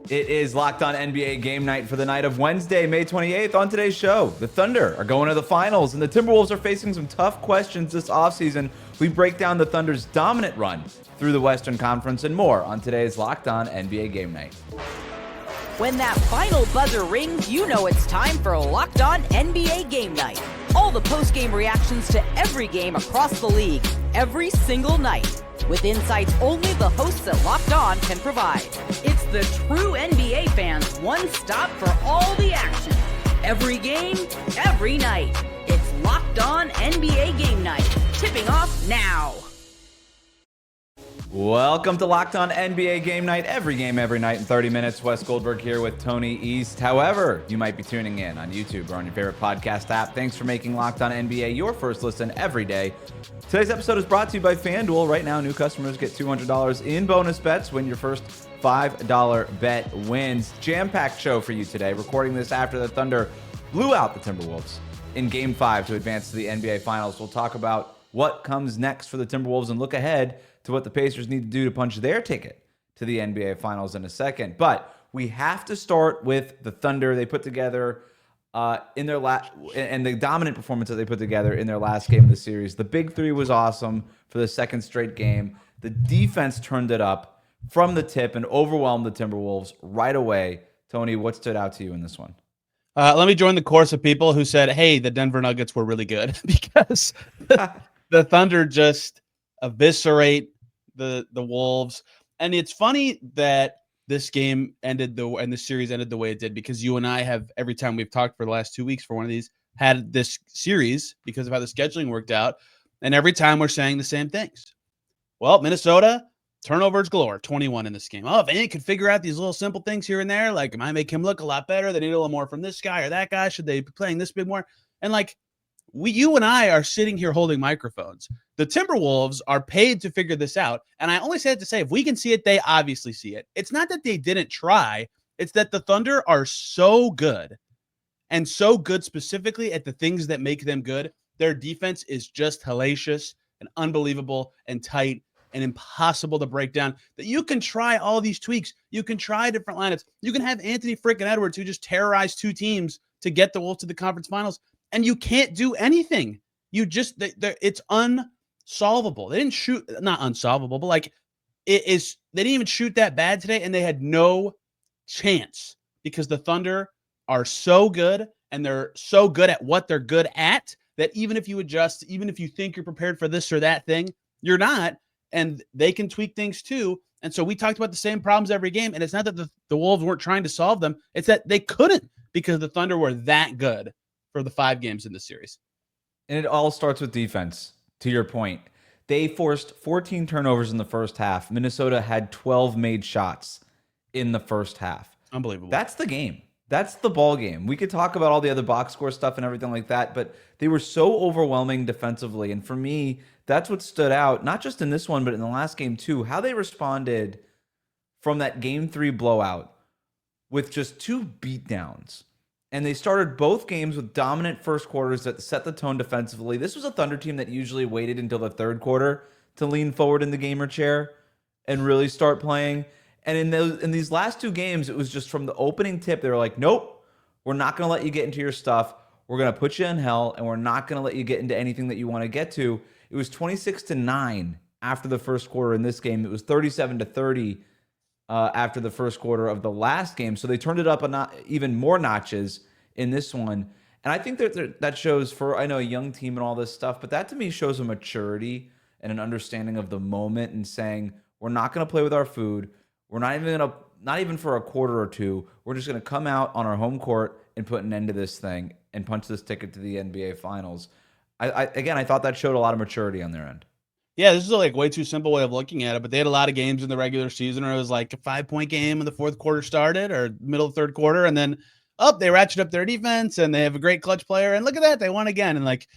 It is Locked On NBA Game Night for the night of Wednesday, May 28th. On today's show, the Thunder are going to the finals, and the Timberwolves are facing some tough questions this offseason. We break down the Thunder's dominant run through the Western Conference and more on today's Locked On NBA Game Night. When that final buzzer rings, you know it's time for Locked On NBA Game Night. All the post-game reactions to every game across the league, every single night, with insights only the hosts at Locked On can provide. It's the true NBA fans' one stop for all the action. Every game, every night. It's Locked On NBA Game Night. Tipping off now. Welcome to Locked On NBA Game Night. Every game, every night in 30 minutes. Wes Goldberg here with Tony East. However, you might be tuning in on YouTube or on your favorite podcast app. Thanks for making Locked On NBA your first listen every day. Today's episode is brought to you by FanDuel. Right now, new customers get $200 in bonus bets when your first $5 bet wins. Jam-packed show for you today. Recording this after the Thunder blew out the Timberwolves in Game 5 to advance to the NBA Finals. We'll talk about what comes next for the Timberwolves and look ahead to what the Pacers need to do to punch their ticket to the NBA Finals in a second. But we have to start with the Thunder. They put together in their last, and the dominant performance that they put together in their last game of the series. The big three was awesome for the second straight game. The defense turned it up from the tip and overwhelmed the Timberwolves right away. Tony, what stood out to you in this one? Let me join the chorus of people who said, hey, the Denver Nuggets were really good because the Thunder just eviscerate the Wolves. And it's funny that this game ended and the series ended the way it did, because you and I have, every time we've talked for the last 2 weeks for one of these, had this series because of how the scheduling worked out. And every time we're saying the same things. Well, Minnesota, turnovers galore, 21 in this game. Oh, if they could figure out these little simple things here and there, like it might make him look a lot better. They need a little more from this guy or that guy. Should they be playing this bit more? And like, you and I are sitting here holding microphones. The Timberwolves are paid to figure this out. And I only say it to say, if we can see it, they obviously see it. It's not that they didn't try. It's that the Thunder are so good, and so good specifically at the things that make them good. Their defense is just hellacious and unbelievable and tight and impossible to break down, that you can try all these tweaks. You can try different lineups. You can have Anthony frickin' Edwards, who just terrorized two teams to get the Wolves to the conference finals. And you can't do anything. You just, it's unsolvable. They didn't shoot, not unsolvable, but like they didn't even shoot that bad today, and they had no chance because the Thunder are so good, and they're so good at what they're good at, that even if you adjust, even if you think you're prepared for this or that thing, you're not, and they can tweak things too. And so we talked about the same problems every game, and it's not that the Wolves weren't trying to solve them. It's that they couldn't, because the Thunder were that good for the 5 games in the series. And it all starts with defense, to your point. They forced 14 turnovers in the first half. Minnesota had 12 made shots in the first half. Unbelievable. That's the game. That's the ball game. We could talk about all the other box score stuff and everything like that, but they were so overwhelming defensively. And for me, that's what stood out, not just in this one, but in the last game too, how they responded from that Game 3 blowout with just 2 beatdowns. And they started both games with dominant first quarters that set the tone defensively. This was a Thunder team that usually waited until the third quarter to lean forward in the gamer chair and really start playing. And in these last 2 games, it was just from the opening tip. They were like, nope, we're not going to let you get into your stuff. We're going to put you in hell, and we're not going to let you get into anything that you want to get to. It was 26-9 after the first quarter in this game. It was 37-30 after the first quarter of the last game. So they turned it up even more notches in this one. And I think that shows, for, I know, a young team and all this stuff, but that to me shows a maturity and an understanding of the moment, and saying, we're not going to play with our food. We're not even for a quarter or two. We're just going to come out on our home court and put an end to this thing and punch this ticket to the NBA Finals. I thought that showed a lot of maturity on their end. Yeah, this is like way too simple way of looking at it, but they had a lot of games in the regular season where it was like a 5-point game when the fourth quarter started, or middle of third quarter, and then they ratchet up their defense, and they have a great clutch player, and look at that, they won again. And like,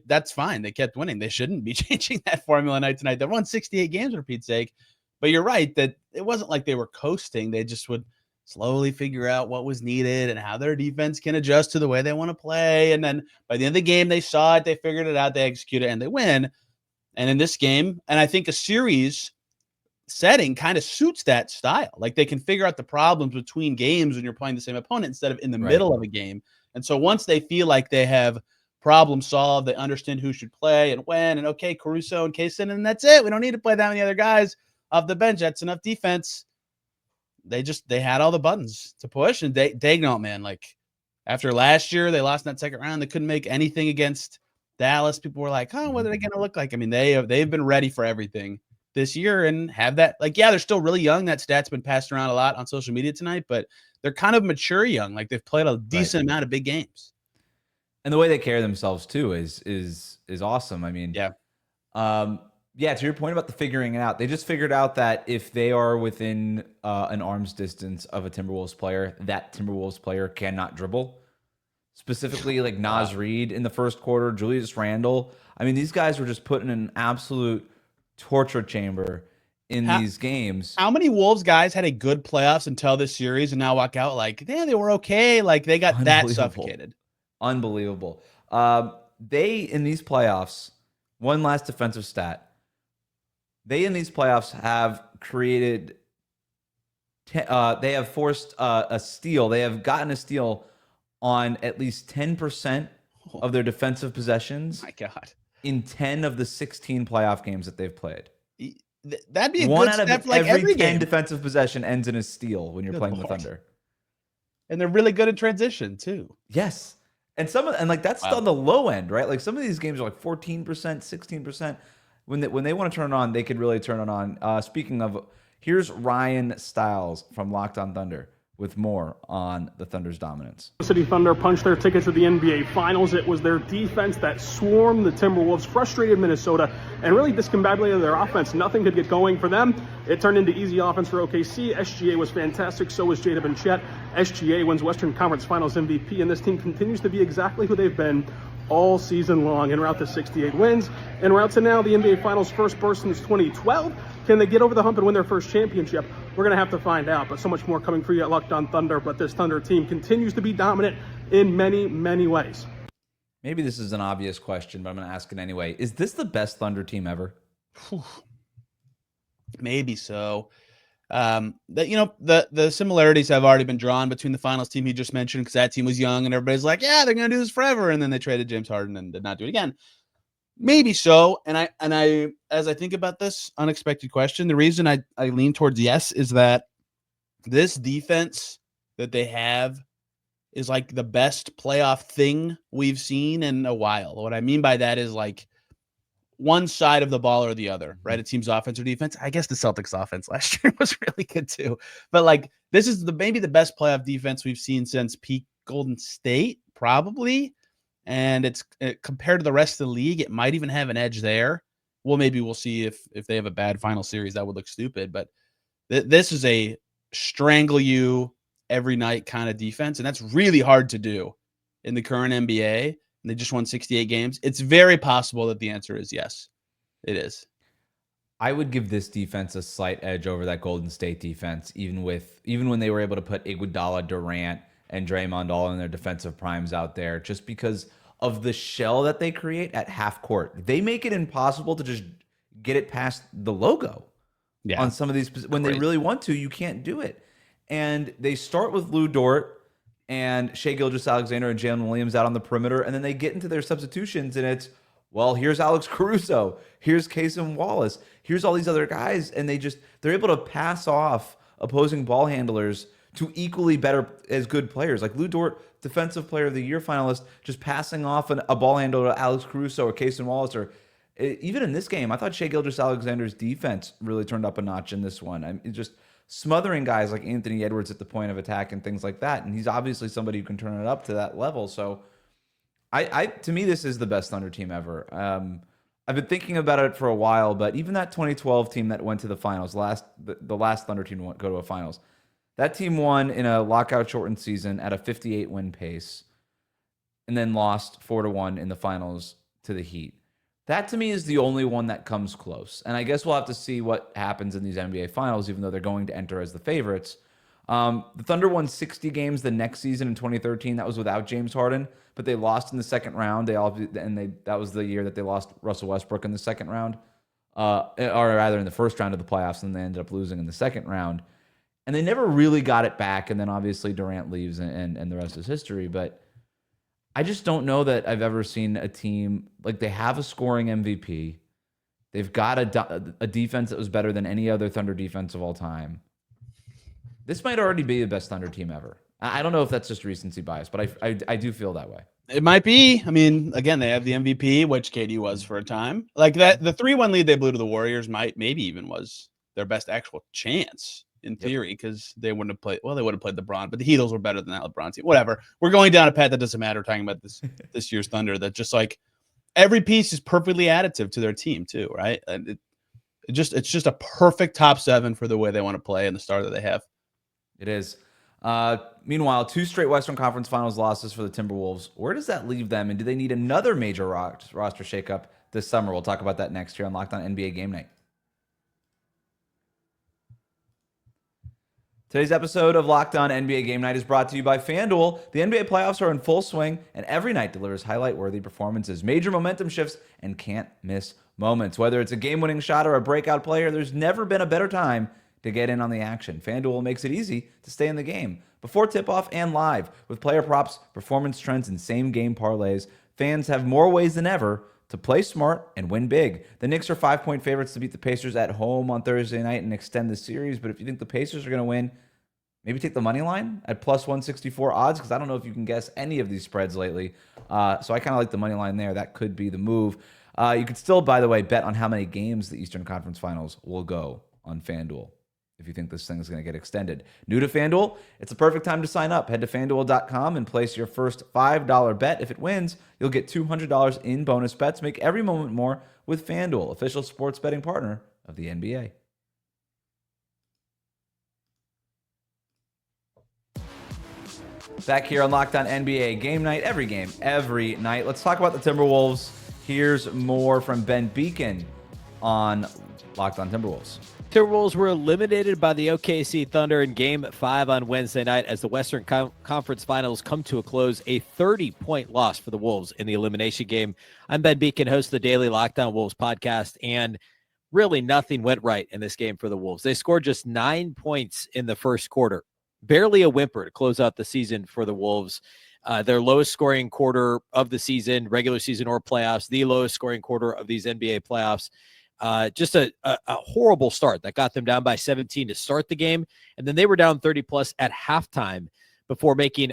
that's fine. They kept winning. They shouldn't be changing that formula night to night. They won 68 games for Pete's sake. But you're right that it wasn't like they were coasting. They just would slowly figure out what was needed and how their defense can adjust to the way they want to play. And then by the end of the game, they saw it, they figured it out, they executed it, and they win. And in this game, and I think a series setting kind of suits that style. Like they can figure out the problems between games when you're playing the same opponent instead of in the middle of a game. And so once they feel like they have problem solved, they understand who should play and when, and okay, Caruso and Kaysen, and that's it. We don't need to play that many other guys off the bench. That's enough defense. They had all the buttons to push, and Daigneault, man, like after last year, they lost in that second round. They couldn't make anything against Dallas. People were like, oh, what are they going to look like? I mean, they've been ready for everything this year and have that. Like, yeah, they're still really young. That stat's been passed around a lot on social media tonight, but they're kind of mature young. Like they've played a decent amount of big games. And the way they carry themselves too is awesome. I mean, yeah, to your point about the figuring it out, they just figured out that if they are within an arm's distance of a Timberwolves player, that Timberwolves player cannot dribble. Specifically, like Naz Reid in the first quarter, Julius Randle. I mean, these guys were just put in an absolute torture chamber in these games. How many Wolves guys had a good playoffs until this series and now walk out like, yeah, they were okay. Like they got that suffocated. Unbelievable. They, in these playoffs, one last defensive stat. They, in these playoffs, have created, they have forced a steal. They have gotten a steal on at least 10% of their defensive possessions. My God. In 10 of the 16 playoff games that they've played. That'd be a one good out of step for like every 10 game. Defensive possession ends in a steal when you're playing the Thunder. And they're really good in transition, too. Yes. And that's on the low end, right? Like some of these games are like 14%, 16%. When they want to turn it on, they could really turn it on. Speaking of, here's Ryan Stiles from Locked on Thunder with more on the Thunder's dominance. City Thunder punched their ticket to the NBA Finals. It was their defense that swarmed the Timberwolves, frustrated Minnesota, and really discombobulated their offense. Nothing could get going for them. It turned into easy offense for OKC. SGA was fantastic. So was Jada and Chet. SGA wins Western Conference Finals MVP, and this team continues to be exactly who they've been all season long, en route to 68 wins, en route to now the NBA Finals first burst since 2012. Can they get over the hump and win their first championship? We're going to have to find out, but so much more coming for you at Locked on Thunder. But this Thunder team continues to be dominant in many, many ways. Maybe this is an obvious question, but I'm going to ask it anyway. Is this the best Thunder team ever? Maybe so. The similarities have already been drawn between the finals team he just mentioned, because that team was young and everybody's like, yeah, they're going to do this forever. And then they traded James Harden and did not do it again. Maybe so. And I, as I think about this unexpected question, the reason I lean towards yes is that this defense that they have is like the best playoff thing we've seen in a while. What I mean by that is like one side of the ball or the other, right? A team's offense or defense. I guess the Celtics offense last year was really good too. But like this is maybe the best playoff defense we've seen since peak Golden State, probably. And it's compared to the rest of the league, it might even have an edge there. Well, maybe we'll see if they have a bad final series. That would look stupid. But this is a strangle you every night kind of defense. And that's really hard to do in the current NBA. And they just won 68 games. It's very possible that the answer is yes. It is. I would give this defense a slight edge over that Golden State defense, even when they were able to put Iguodala, Durant, and Draymond all in their defensive primes out there, just because of the shell that they create at half court. They make it impossible to just get it past the logo on some of these. When they really want to, you can't do it. And they start with Lou Dort and Shai Gilgeous-Alexander and Jalen Williams out on the perimeter, and then they get into their substitutions, and it's, well, here's Alex Caruso, here's Cason Wallace, here's all these other guys, and they're able to pass off opposing ball handlers to equally better as good players. Like Lou Dort, Defensive Player of the Year finalist, just passing off a ball handler to Alex Caruso or Cason Wallace. Or even in this game, I thought Shai Gilgeous-Alexander's defense really turned up a notch in this one. I mean, just smothering guys like Anthony Edwards at the point of attack and things like that. And he's obviously somebody who can turn it up to that level. So to me, this is the best Thunder team ever. I've been thinking about it for a while, but even that 2012 team that went to the finals, the last Thunder team to go to a finals, that team won in a lockout-shortened season at a 58-win pace and then lost 4-1 in the finals to the Heat. That, to me, is the only one that comes close. And I guess we'll have to see what happens in these NBA finals, even though they're going to enter as the favorites. The Thunder won 60 games the next season in 2013. That was without James Harden, but they lost in the second round. That was the year that they lost Russell Westbrook in the second round or rather in the first round of the playoffs, and they ended up losing in the second round. And they never really got it back. And then obviously Durant leaves, and the rest is history. But I just don't know that I've ever seen a team like they have a scoring MVP. They've got a defense that was better than any other Thunder defense of all time. This might already be the best Thunder team ever. I don't know if that's just recency bias, but I do feel that way. It might be. I mean, again, they have the MVP, which KD was for a time. Like that, the 3-1 lead they blew to the Warriors maybe even was their best actual chance in theory, because they wouldn't have played. Well, they would have played LeBron, but the Heatles were better than that LeBron team. Whatever. We're going down a path that doesn't matter. Talking about this year's Thunder, that just like every piece is perfectly additive to their team too, right? And it's just a perfect top 7 for the way they want to play and the start that they have. It is. Meanwhile, 2 straight Western Conference Finals losses for the Timberwolves. Where does that leave them? And do they need another major roster shakeup this summer? We'll talk about that next here on Locked On NBA Game Night. Today's episode of Locked On NBA Game Night is brought to you by FanDuel. The NBA playoffs are in full swing, and every night delivers highlight-worthy performances, major momentum shifts, and can't-miss moments. Whether it's a game-winning shot or a breakout player, there's never been a better time to get in on the action. FanDuel makes it easy to stay in the game before tip-off and live. With player props, performance trends, and same-game parlays, fans have more ways than ever to play smart and win big. The Knicks are 5-point favorites to beat the Pacers at home on Thursday night and extend the series. But if you think the Pacers are going to win, maybe take the money line at plus 164 odds, because I don't know if you can guess any of these spreads lately. So I kind of like the money line there. That could be the move. You could still, by the way, bet on how many games the Eastern Conference Finals will go on FanDuel if you think this thing is going to get extended. New to FanDuel? It's a perfect time to sign up. Head to FanDuel.com and place your first $5 bet. If it wins, you'll get $200 in bonus bets. Make every moment more with FanDuel, official sports betting partner of the NBA. Back here on Locked On NBA Game Night, every game, every night. Let's talk about the Timberwolves. Here's more from Ben Beacon on Locked On Timberwolves. Timberwolves were eliminated by the OKC Thunder in Game 5 on Wednesday night as the Western Conference Finals come to a close. A 30-point loss for the Wolves in the elimination game. I'm Ben Beacon, host of the daily Locked On Wolves podcast, and really nothing went right in this game for the Wolves. They scored just 9 points in the first quarter. Barely a whimper to close out the season for the Wolves. Their lowest scoring quarter of the season, regular season or playoffs, the lowest scoring quarter of these NBA playoffs. Just a horrible start that got them down by 17 to start the game. And then they were down 30 plus at halftime before making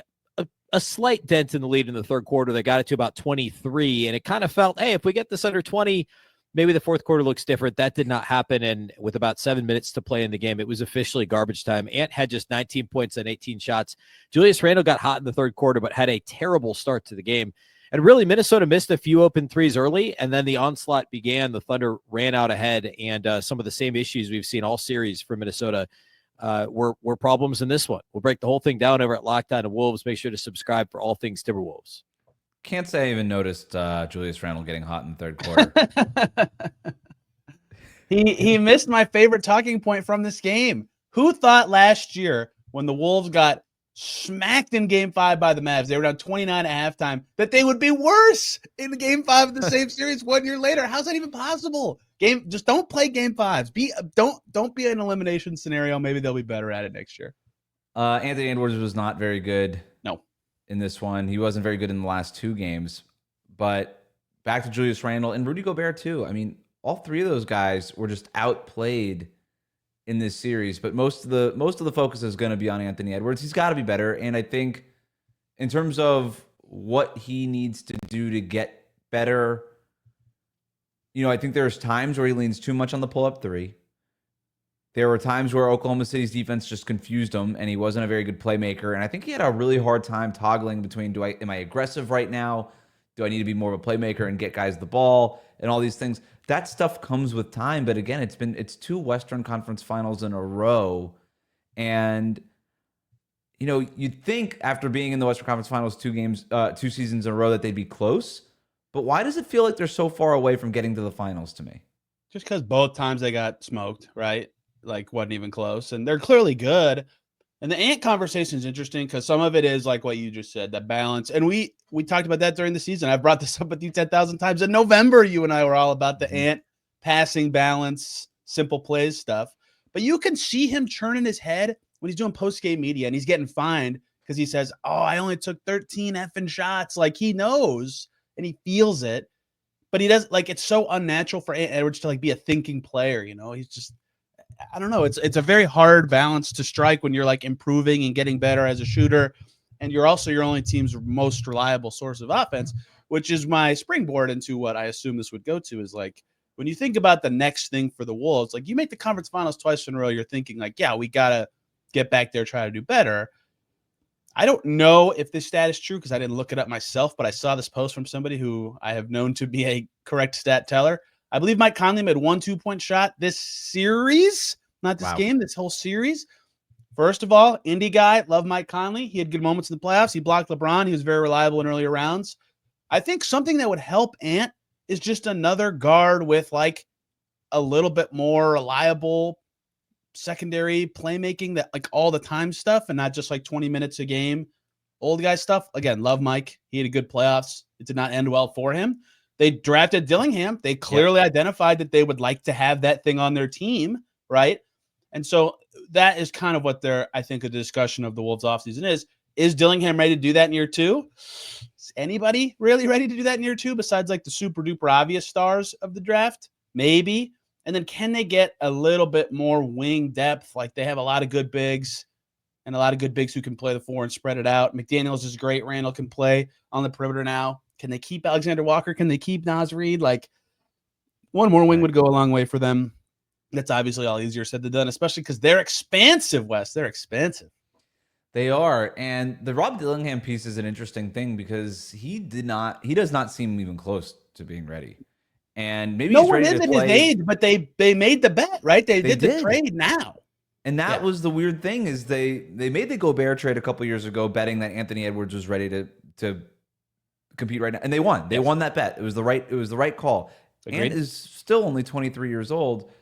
a slight dent in the lead in the third quarter. They got it to about 23. And it kind of felt, hey, if we get this under 20, maybe the fourth quarter looks different. That did not happen. And with about 7 minutes to play in the game, it was officially garbage time. Ant had just 19 points and 18 shots. Julius Randle got hot in the third quarter, but had a terrible start to the game. And really, Minnesota missed a few open threes early, and then the onslaught began. The Thunder ran out ahead, and some of the same issues we've seen all series for Minnesota were problems in this one. We'll break the whole thing down over at Locked On Wolves. Make sure to subscribe for all things Timberwolves. Can't say I even noticed Julius Randle getting hot in the third quarter. He missed my favorite talking point from this game. Who thought last year when the Wolves got smacked in Game 5 by the Mavs, they were down 29 at halftime, that they would be worse in Game 5 of the same series 1 year later? How's that even possible? Just don't play Game 5s. Don't be an elimination scenario. Maybe they'll be better at it next year. Anthony Edwards was not very good. No. In this one, he wasn't very good in the last 2 games. But back to Julius Randle and Rudy Gobert too. I mean, all 3 of those guys were just outplayed in this series, but most of the focus is going to be on Anthony Edwards. He's got to be better, and I think in terms of what he needs to do to get better, I think there's times where he leans too much on the pull-up 3. There were times where Oklahoma City's defense just confused him, and he wasn't a very good playmaker. And I think he had a really hard time toggling between am I aggressive right now? Do I need to be more of a playmaker and get guys the ball and all these things? That stuff comes with time, but again, it's 2 Western Conference Finals in a row, and you'd think after being in the Western Conference Finals 2 seasons in a row that they'd be close, but why does it feel like they're so far away from getting to the finals to me? Just because both times they got smoked, right? Like wasn't even close, and they're clearly good. And the Ant conversation is interesting because some of it is like what you just said, that balance. And we talked about that during the season. I've brought this up with you 10,000 times. In November, you and I were all about the Ant passing balance, simple plays stuff. But you can see him turning his head when he's doing post-game media and he's getting fined because he says, oh, I only took 13 effing shots. Like, he knows and he feels it, but he does, like, it's so unnatural for Edwards to like be a thinking player. He's just, I don't know. It's a very hard balance to strike when you're like improving and getting better as a shooter. And you're also your only team's most reliable source of offense, which is my springboard into what I assume this would go to is like, when you think about the next thing for the Wolves, like you make the conference finals twice in a row, you're thinking like, yeah, we got to get back there, try to do better. I don't know if this stat is true because I didn't look it up myself, but I saw this post from somebody who I have known to be a correct stat teller. I believe Mike Conley made 1 2-point shot this series, not this game, this whole series. First of all, indie guy, love Mike Conley. He had good moments in the playoffs. He blocked LeBron. He was very reliable in earlier rounds. I think something that would help Ant is just another guard with like a little bit more reliable secondary playmaking, that like all the time stuff and not just like 20 minutes a game old guy stuff. Again, love Mike. He had a good playoffs. It did not end well for him. They drafted Dillingham. They clearly identified that they would like to have that thing on their team, right? And so that is kind of what I think the discussion of the Wolves offseason is. Is Dillingham ready to do that in year 2? Is anybody really ready to do that in year 2 besides like the super duper obvious stars of the draft? Maybe. And then can they get a little bit more wing depth? Like they have a lot of good bigs and a lot of good bigs who can play the 4 and spread it out. McDaniels is great. Randall can play on the perimeter now. Can they keep Alexander Walker? Can they keep Naz Reid? Like one more wing would go a long way for them. That's obviously all easier said than done, especially because they're expansive, Wes. They're expensive. They are. And the Rob Dillingham piece is an interesting thing because he does not seem even close to being ready. And maybe no he's one ready is to at play. his age, but they made the bet, right? They did the trade now. And that was the weird thing is they made the Gobert trade a couple years ago, betting that Anthony Edwards was ready to compete right now, and they won. They won that bet. It was the right call. Agreed. Ant is still only 23 years old.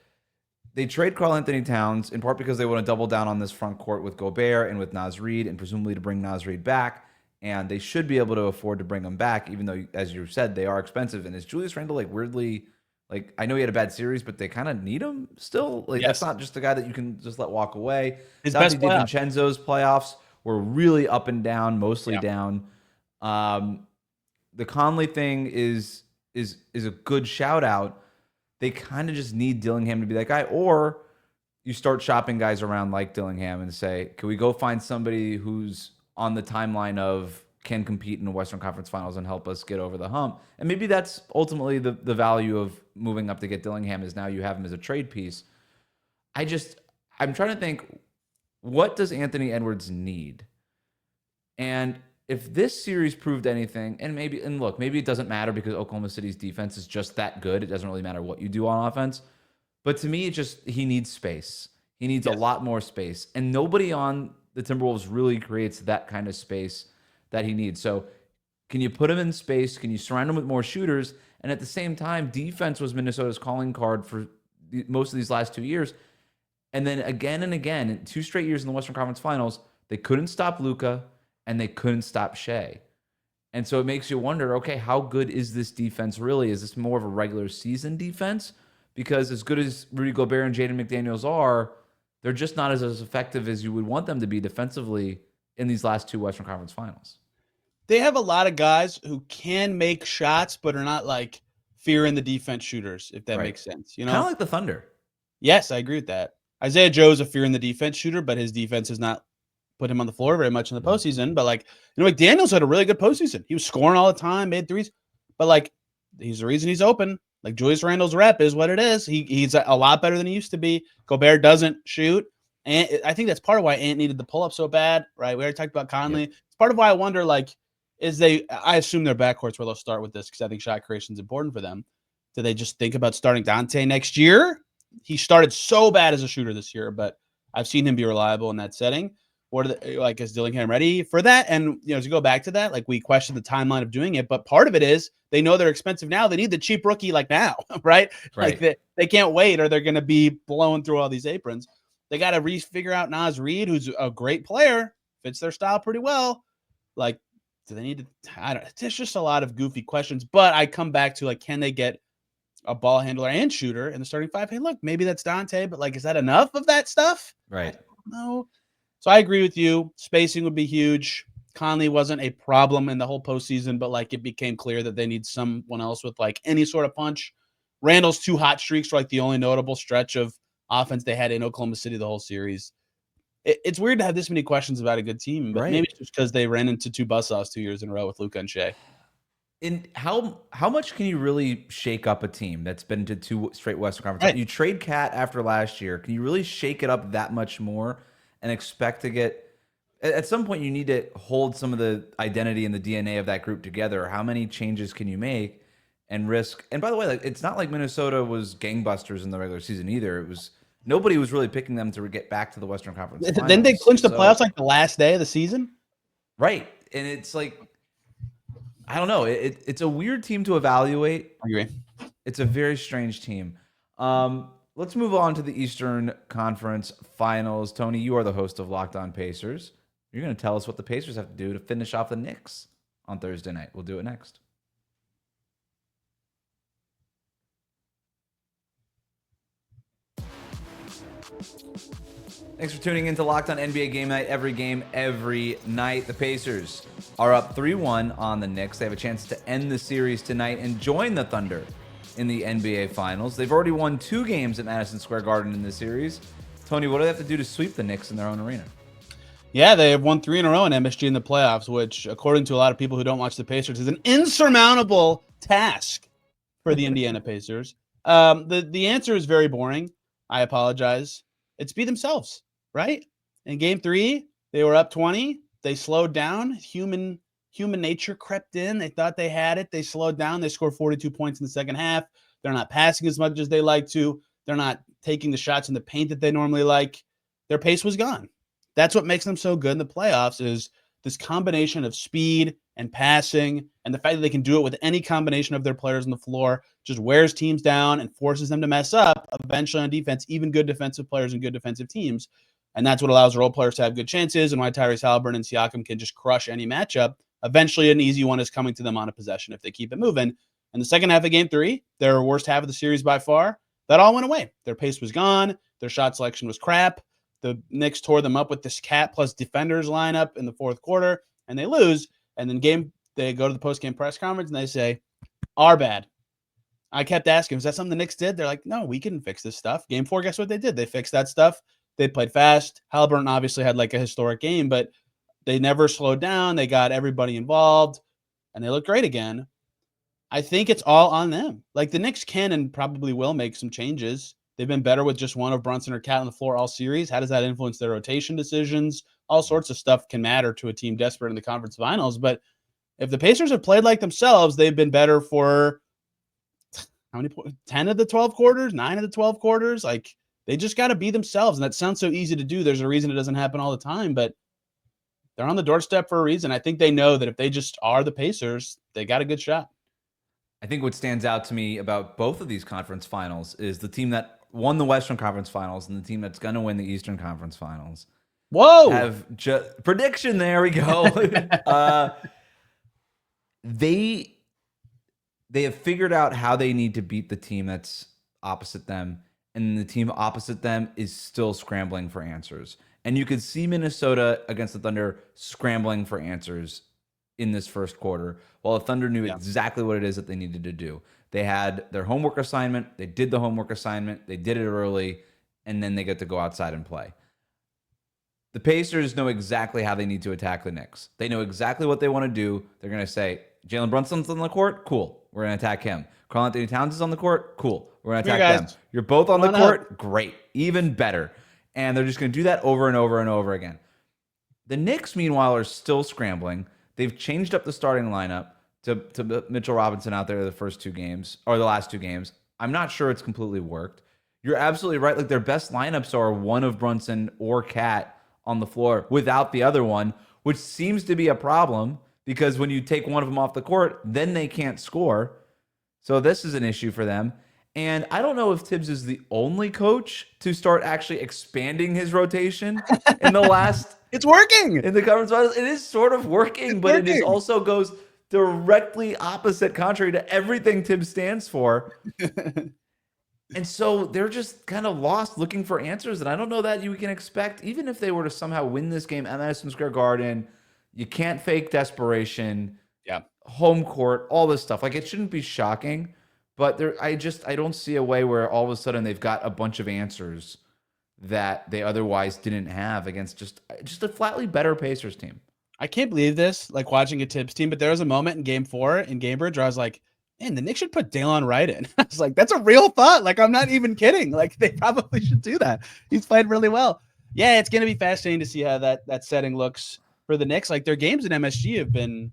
They trade Karl Anthony Towns in part because they want to double down on this front court with Gobert and with Naz Reid, and presumably to bring Naz Reid back. And they should be able to afford to bring him back, even though, as you said, they are expensive. And is Julius Randle like weirdly? Like, I know he had a bad series, but they kind of need him still. Like, that's not just the guy that you can just let walk away. His Dante best playoff. DiVincenzo's playoffs were really up and down, mostly down. The Conley thing is a good shout out. They kind of just need Dillingham to be that guy, or you start shopping guys around like Dillingham and say, can we go find somebody who's on the timeline of can compete in the Western Conference Finals and help us get over the hump? And maybe that's ultimately the value of moving up to get Dillingham is now you have him as a trade piece. I'm trying to think, what does Anthony Edwards need? And if this series proved anything, and look, maybe it doesn't matter because Oklahoma City's defense is just that good. It doesn't really matter what you do on offense. But to me, he needs space. He needs a lot more space. And nobody on the Timberwolves really creates that kind of space that he needs. So can you put him in space? Can you surround him with more shooters? And at the same time, defense was Minnesota's calling card for most of these last 2 years. And then again and again, in 2 straight years in the Western Conference Finals, they couldn't stop Luka and they couldn't stop Shea. And so it makes you wonder, okay, how good is this defense really? Is this more of a regular season defense? Because as good as Rudy Gobert and Jaden McDaniels are, they're just not as effective as you would want them to be defensively in these last 2 Western Conference Finals. They have a lot of guys who can make shots, but are not like fearing the defense shooters, if that makes sense. Kind of like the Thunder. Yes, I agree with that. Isaiah Joe's a fearing the defense shooter, but his defense has not put him on the floor very much in the postseason. But like, McDaniels had a really good postseason. He was scoring all the time, made threes, but like, he's the reason he's open. Like Julius Randle's rep is what it is. He's a lot better than he used to be. Gobert doesn't shoot. And I think that's part of why Ant needed the pull-up so bad, right? We already talked about Conley. It's part of why I wonder, like, I assume their backcourt's where they'll start with this because I think shot creation is important for them. Do they just think about starting Dante next year? He started so bad as a shooter this year, but I've seen him be reliable in that setting. Or is Dillingham ready for that? And, to go back to that, like we question the timeline of doing it, but part of it is they know they're expensive now. They need the cheap rookie like now, right? Like they can't wait or they're going to be blowing through all these aprons. They got to figure out Naz Reid, who's a great player, fits their style pretty well. Like, do they need to? I don't. There's just a lot of goofy questions. But I come back to like, can they get a ball handler and shooter in the starting five. Hey, look, maybe that's Dante, but like, is that enough of that stuff? Right. No. So I agree with you. Spacing would be huge. Conley wasn't a problem in the whole postseason, but like it became clear that they need someone else with like any sort of punch. Randall's 2 hot streaks were like the only notable stretch of offense they had in Oklahoma City the whole series. It's weird to have this many questions about a good team, but maybe it's just because they ran into 2 buzzsaws 2 years in a row with Luka and Shea. And how much can you really shake up a team that's been to 2 straight Western Conference? Right. You trade Cat after last year. Can you really shake it up that much more and expect to get? At some point, you need to hold some of the identity and the DNA of that group together. How many changes can you make and risk? And by the way, like it's not like Minnesota was gangbusters in the regular season either. It was nobody was really picking them to get back to the Western Conference Finals. Then they clinched the playoffs like the last day of the season. Right, and it's like I don't know. It's a weird team to evaluate. I agree. It's a very strange team. Let's move on to the Eastern Conference Finals. Tony, you are the host of Locked On Pacers. You're going to tell us what the Pacers have to do to finish off the Knicks on Thursday night. We'll do it next. Thanks for tuning in to Locked On NBA Game Night. Every game, every night. The Pacers are up 3-1 on the Knicks. They have a chance to end the series tonight and join the Thunder in the NBA Finals. They've already won 2 games at Madison Square Garden in this series. Tony, what do they have to do to sweep the Knicks in their own arena? Yeah, they have won 3 in a row in MSG in the playoffs, which, according to a lot of people who don't watch the Pacers, is an insurmountable task for the Indiana Pacers. The answer is very boring. I apologize. It's be themselves, right? In Game 3, they were up 20. They slowed down. Human nature crept in. They thought they had it. They slowed down. They scored 42 points in the second half. They're not passing as much as they like to. They're not taking the shots in the paint that they normally like. Their pace was gone. That's what makes them so good in the playoffs is this combination of speed and passing and the fact that they can do it with any combination of their players on the floor just wears teams down and forces them to mess up eventually on defense, even good defensive players and good defensive teams. And that's what allows role players to have good chances and why Tyrese Haliburton and Siakam can just crush any matchup. Eventually, an easy one is coming to them on a possession if they keep it moving. In the second half of Game 3, their worst half of the series by far, that all went away. Their pace was gone. Their shot selection was crap. The Knicks tore them up with this cat plus defenders lineup in the fourth quarter, and they lose. And then they go to the post-game press conference, and they say, our bad. I kept asking, was that something the Knicks did? They're like, no, we can fix this stuff. Game 4, guess what they did? They fixed that stuff. They played fast. Haliburton obviously had like a historic game, but they never slowed down. They got everybody involved, and they look great again. I think it's all on them. Like the Knicks can and probably will make some changes. They've been better with just one of Brunson or Cat on the floor all series. How does that influence their rotation decisions? All sorts of stuff can matter to a team desperate in the conference finals. But if the Pacers have played like themselves, they've been better for how many points? 10 of the 12 quarters, 9 of the 12 quarters. Like they just got to be themselves. And that sounds so easy to do. There's a reason it doesn't happen all the time, but they're on the doorstep for a reason. I think they know that if they just are the Pacers, they got a good shot. I think what stands out to me about both of these conference finals is the team that won the Western Conference Finals and the team that's going to win the Eastern Conference Finals. Whoa! Prediction. There we go. They have figured out how they need to beat the team that's opposite them, and the team opposite them is still scrambling for answers. And you could see Minnesota against the Thunder scrambling for answers in this first quarter, while the Thunder knew exactly what it is that they needed to do. They had their homework assignment. They did the homework assignment. They did it early, and then they get to go outside and play. The Pacers know exactly how they need to attack the Knicks. They know exactly what they want to do. They're going to say, Jalen Brunson's on the court? Cool. We're going to attack him. Karl-Anthony Towns is on the court? Cool. We're going to attack them. You're both on the court? Great. Even better. And they're just going to do that over and over and over again. The Knicks, meanwhile, are still scrambling. They've changed up the starting lineup to Mitchell Robinson out there the first 2 games, or the last 2 games. I'm not sure it's completely worked. You're absolutely right. Like their best lineups are one of Brunson or Cat on the floor without the other one, which seems to be a problem because when you take one of them off the court, then they can't score. So this is an issue for them. And I don't know if Tibbs is the only coach to start actually expanding his rotation in the last It's working in the conference finals. It is sort of working, but it is also goes directly opposite, contrary to everything Tibbs stands for. And so they're just kind of lost looking for answers. And I don't know that you can expect, even if they were to somehow win this game at Madison Square Garden, you can't fake desperation, Yeah. home court, all this stuff. Like, it shouldn't be shocking, but I don't see a way where all of a sudden they've got a bunch of answers that they otherwise didn't have against just a flatly better Pacers team. I can't believe this, like watching a Tibbs team, but there was a moment in game 4 in Gamebridge where I was like, man, the Knicks should put Daylon Wright in. I was like, that's a real thought. Like, I'm not even kidding. Like, they probably should do that. He's played really well. Yeah, it's going to be fascinating to see how that setting looks for the Knicks. Like, their games in MSG have been,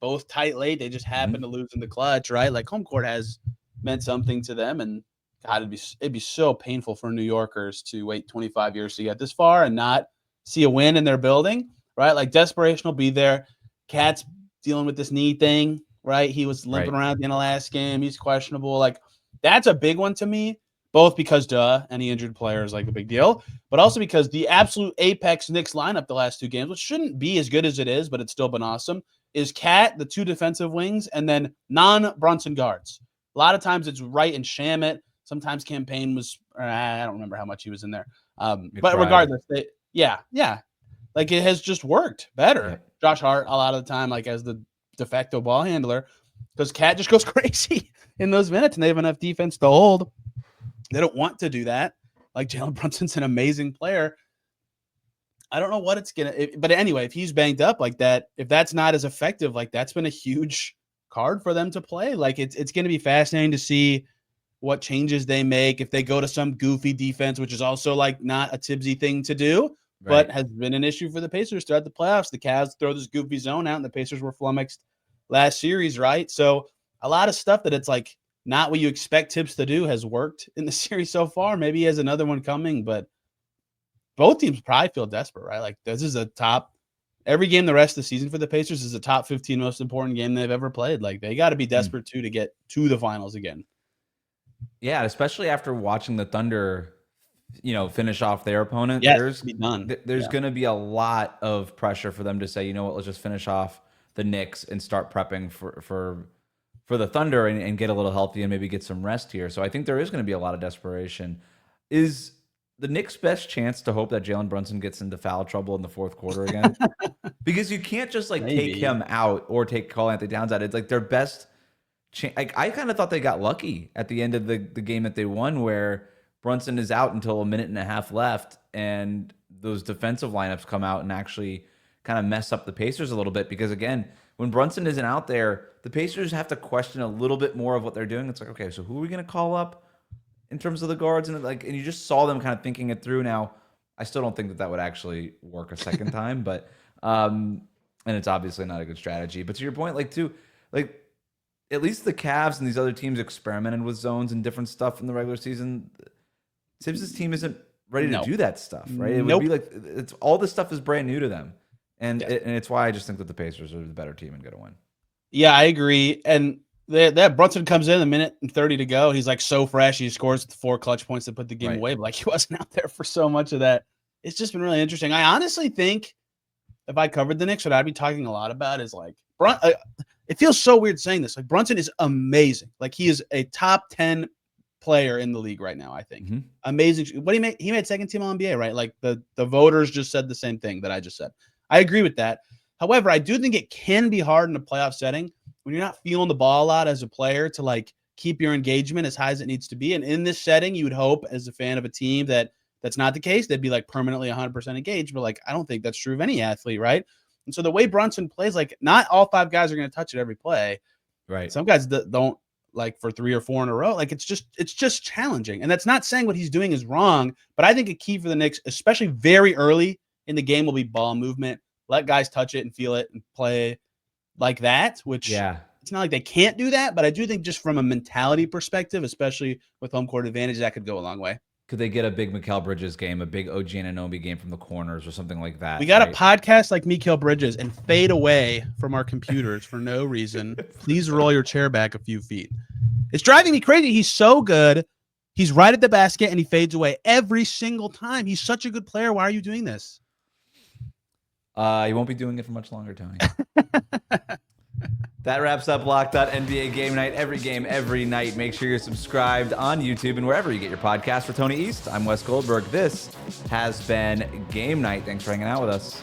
both tight late. They just happen to lose in the clutch, right? Like, home court has meant something to them. And God, it'd be so painful for New Yorkers to wait 25 years to get this far and not see a win in their building, right? Like, desperation will be there. Cat's dealing with this knee thing, right? He was limping around at the end of last game. He's questionable. Like, that's a big one to me, both because, any injured player is like a big deal, but also because the absolute apex Knicks lineup the last 2 games, which shouldn't be as good as it is, but it's still been awesome, is Cat, the 2 defensive wings, and then non-Brunson guards. A lot of times it's Wright and Shamet. Sometimes Campaign was, I don't remember how much he was in there. But regardless, yeah. Like, it has just worked better. Yeah. Josh Hart, a lot of the time, like, as the de facto ball handler, because Cat just goes crazy in those minutes, and they have enough defense to hold. They don't want to do that. Like, Jalen Brunson's an amazing player. I don't know what it's going to – but anyway, if he's banged up like that, if that's not as effective, like, that's been a huge card for them to play. Like, it's going to be fascinating to see what changes they make, if they go to some goofy defense, which is also, like, not a Tibbsy thing to do, but has been an issue for the Pacers throughout the playoffs. The Cavs throw this goofy zone out, and the Pacers were flummoxed last series, right? So a lot of stuff that it's, like, not what you expect Tibbs to do has worked in the series so far. Maybe he has another one coming, but both teams probably feel desperate, right? Like, this is every game the rest of the season for the Pacers is a top 15 most important game they've ever played. Like, they got to be desperate too to get to the finals again. Yeah, especially after watching the Thunder, finish off their opponent. Yeah, there's going to be a lot of pressure for them to say, you know what, let's just finish off the Knicks and start prepping for the Thunder and get a little healthy and maybe get some rest here. So I think there is going to be a lot of desperation. Is the Knicks' best chance to hope that Jalen Brunson gets into foul trouble in the fourth quarter again? Because you can't just take him out or take Karl-Anthony Towns out. It's like their best chance. I kind of thought they got lucky at the end of the game that they won, where Brunson is out until a minute and a half left, and those defensive lineups come out and actually kind of mess up the Pacers a little bit. Because again, when Brunson isn't out there, the Pacers have to question a little bit more of what they're doing. It's like, okay, so who are we going to call up in terms of the guards? And you just saw them kind of thinking it through. Now, I still don't think that would actually work a second time, but and it's obviously not a good strategy. But to your point, at least the Cavs and these other teams experimented with zones and different stuff in the regular season. Tibbs' team isn't ready to do that stuff, right? It would be like it's all this stuff is brand new to them, and it's why I just think that the Pacers are the better team and going to win. Yeah, I agree. And that Brunson comes in a minute and 30 to go. He's like so fresh. He scores 4 clutch points to put the game away, but like he wasn't out there for so much of that. It's just been really interesting. I honestly think if I covered the Knicks, what I'd be talking a lot about is like it feels so weird saying this. Like, Brunson is amazing. Like, he is a top 10 player in the league right now, I think. Amazing. What he made second team All-NBA, right? Like, the voters just said the same thing that I just said. I agree with that. However, I do think it can be hard in a playoff setting when you're not feeling the ball a lot as a player to like keep your engagement as high as it needs to be. And in this setting, you would hope as a fan of a team that's not the case. They'd be like permanently 100% engaged, but like, I don't think that's true of any athlete, right? And so the way Brunson plays, like, not all 5 guys are going to touch it every play. Right. Some guys don't, like, for 3 or 4 in a row. Like, it's just challenging. And that's not saying what he's doing is wrong, but I think a key for the Knicks, especially very early in the game, will be ball movement. Let guys touch it and feel it and play like that, which it's not like they can't do that, but I do think just from a mentality perspective, especially with home court advantage, that could go a long way. Could they get a big Mikal Bridges game, a big OG Anunoby game from the corners or something like that? We got a podcast like Mikal Bridges and fade away from our computers for no reason. Please roll your chair back a few feet. It's driving me crazy. He's so good. He's right at the basket and he fades away every single time. He's such a good player. Why are you doing this? He won't be doing it for much longer, Tony. That wraps up Locked On NBA Game Night. Every game, every night. Make sure you're subscribed on YouTube and wherever you get your podcast. For Tony East, I'm Wes Goldberg. This has been Game Night. Thanks for hanging out with us.